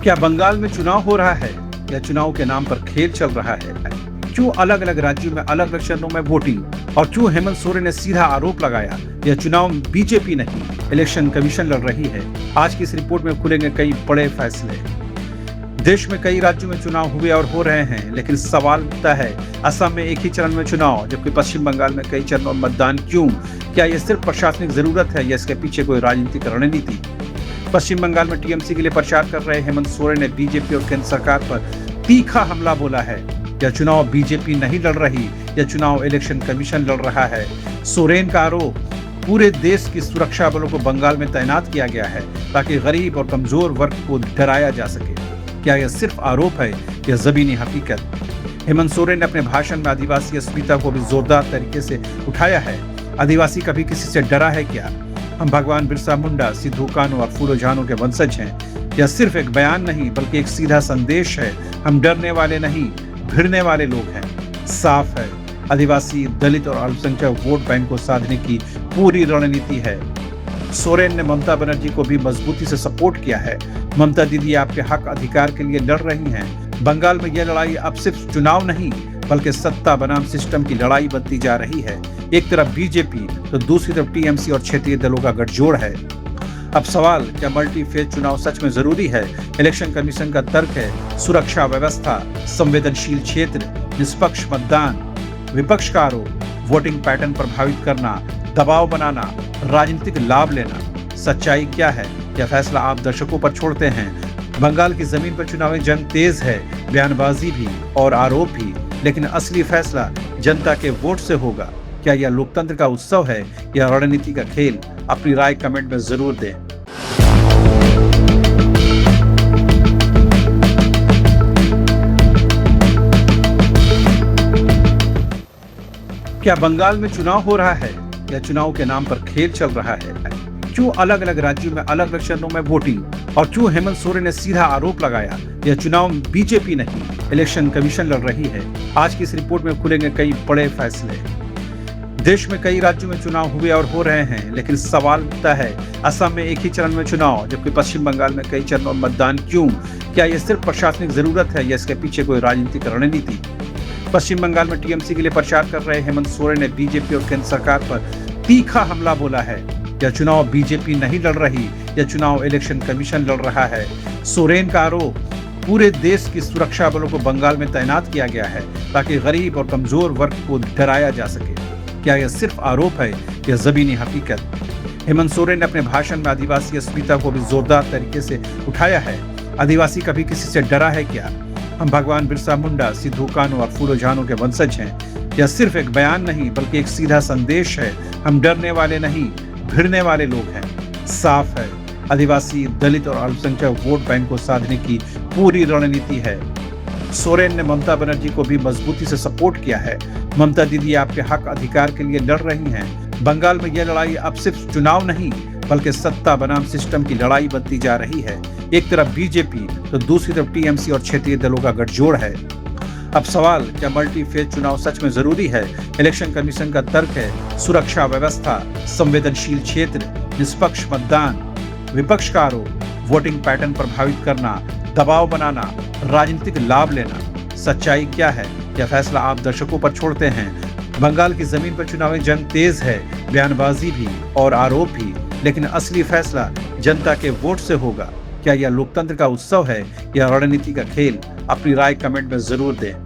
क्या बंगाल में चुनाव हो रहा है या चुनाव के नाम पर खेल चल रहा है? क्यों अलग अलग राज्यों में अलग अलग चरणों में वोटिंग और क्यों हेमंत सोरेन ने सीधा आरोप लगाया यह चुनाव बीजेपी नहीं इलेक्शन कमीशन लड़ रही है? आज की इस रिपोर्ट में खुलेंगे कई बड़े फैसले। देश में कई राज्यों में चुनाव हुए और हो रहे हैं, लेकिन सवाल उठता है असम में एक ही चरण में चुनाव जबकि पश्चिम बंगाल में कई चरणों में मतदान क्यों? क्या यह सिर्फ प्रशासनिक जरूरत है या इसके पीछे कोई राजनीतिक रणनीति? पश्चिम बंगाल में टीएमसी के लिए प्रचार कर रहे हेमंत सोरेन ने बीजेपी और केंद्र सरकार पर तीखा हमला बोला है। यह चुनाव बीजेपी नहीं लड़ रही, यह चुनाव इलेक्शन कमीशन लड़ रहा है। सोरेन का आरोप, पूरे देश की सुरक्षा बलों को बंगाल में तैनात किया गया है ताकि गरीब और कमजोर वर्ग को डराया जा सके। क्या यह सिर्फ आरोप है या जमीनी हकीकत? हेमंत सोरेन ने अपने भाषण में आदिवासी अस्मिता को भी जोरदार तरीके से उठाया है। आदिवासी कभी किसी से डरा है क्या? हम भगवान बिरसा मुंडा, सिद्धू कान्हू और फूलो झानो के वंशज हैं। यह सिर्फ एक बयान नहीं बल्कि एक सीधा संदेश है। हम डरने वाले नहीं, भिड़ने वाले लोग हैं। साफ है, आदिवासी, दलित और अल्पसंख्यक वोट बैंक को साधने की पूरी रणनीति है। सोरेन ने ममता बनर्जी को भी मजबूती से सपोर्ट किया है। ममता दीदी आपके हक अधिकार के लिए लड़ रही हैं। बंगाल में यह लड़ाई अब सिर्फ चुनाव नहीं बल्कि सत्ता बनाम सिस्टम की लड़ाई बनती जा रही है। एक तरफ बीजेपी तो दूसरी तरफ टीएमसी और क्षेत्रीय दलों का गठजोड़ है। अब सवाल, क्या मल्टी फेज चुनाव सच में जरूरी है? इलेक्शन कमीशन का तर्क है सुरक्षा व्यवस्था, संवेदनशील क्षेत्र, निष्पक्ष मतदान। विपक्ष का आरोप, वोटिंग पैटर्न प्रभावित करना, दबाव बनाना, राजनीतिक लाभ लेना। सच्चाई क्या है? यह फैसला आप दर्शकों पर छोड़ते हैं। बंगाल की जमीन पर चुनावी जंग तेज है, बयानबाजी भी और आरोप भी, लेकिन असली फैसला जनता के वोट से होगा। क्या यह लोकतंत्र का उत्सव है या रणनीति का खेल? अपनी राय कमेंट में जरूर दें। क्या बंगाल में चुनाव हो रहा है या चुनाव के नाम पर खेल चल रहा है? क्यों अलग अलग राज्यों में अलग अलग चरणों में वोटिंग और क्यों हेमंत सोरेन ने सीधा आरोप लगाया यह चुनाव बीजेपी नहीं इलेक्शन कमीशन लड़ रही है? आज की इस रिपोर्ट में खुलेंगे कई बड़े फैसले। देश में कई राज्यों में चुनाव हुए और हो रहे हैं, लेकिन सवाल उठता है असम में एक ही चरण में चुनाव जबकि पश्चिम बंगाल में कई चरणों में मतदान क्यों? क्या यह सिर्फ प्रशासनिक जरूरत है या इसके पीछे कोई राजनीतिक रणनीति? पश्चिम बंगाल में टीएमसी के लिए प्रचार कर रहे हेमंत सोरेन ने बीजेपी और केंद्र सरकार पर तीखा हमला बोला है। यह चुनाव बीजेपी नहीं लड़ रही, यह चुनाव इलेक्शन कमीशन लड़ रहा है। सोरेन का आरोप, पूरे देश की सुरक्षा बलों को बंगाल में तैनात किया गया है ताकि गरीब और कमजोर वर्ग को डराया जा सके। क्या यह सिर्फ आरोप है या जमीनी हकीकत? हेमंत सोरेन ने अपने भाषण में आदिवासी अस्मिता को भी जोरदार तरीके से उठाया है। आदिवासी कभी किसी से डरा है क्या? हम भगवान बिरसा मुंडा, सिद्धू कान्हू और फूलो झानो के वंशज हैं। यह सिर्फ एक बयान नहीं बल्कि एक सीधा संदेश है। हम डरने वाले नहीं, भिड़ने वाले लोग हैं। साफ है, आदिवासी, दलित और अल्पसंख्यक वोट बैंक को साधने की पूरी रणनीति है। सोरेन ने ममता बनर्जी को भी मजबूती से सपोर्ट किया है। ममता दीदी आपके हक अधिकार के लिए लड़ रही हैं। बंगाल में यह लड़ाई अब सिर्फ चुनाव नहीं बल्कि सत्ता बनाम सिस्टम की लड़ाई बनती जा रही है। एक तरफ बीजेपी तो दूसरी तरफ टीएमसी और क्षेत्रीय दलों का गठजोड़ है। अब सवाल, क्या मल्टी फेज चुनाव सच में जरूरी है? इलेक्शन कमीशन का तर्क है सुरक्षा व्यवस्था, संवेदनशील क्षेत्र, निष्पक्ष मतदान। विपक्ष का आरोप, वोटिंग पैटर्न प्रभावित करना, दबाव बनाना, राजनीतिक लाभ लेना। सच्चाई क्या है? यह फैसला आप दर्शकों पर छोड़ते हैं। बंगाल की जमीन पर चुनावी जंग तेज है, बयानबाजी भी और आरोप भी, लेकिन असली फैसला जनता के वोट से होगा। क्या यह लोकतंत्र का उत्सव है या रणनीति का खेल? अपनी राय कमेंट में जरूर दें।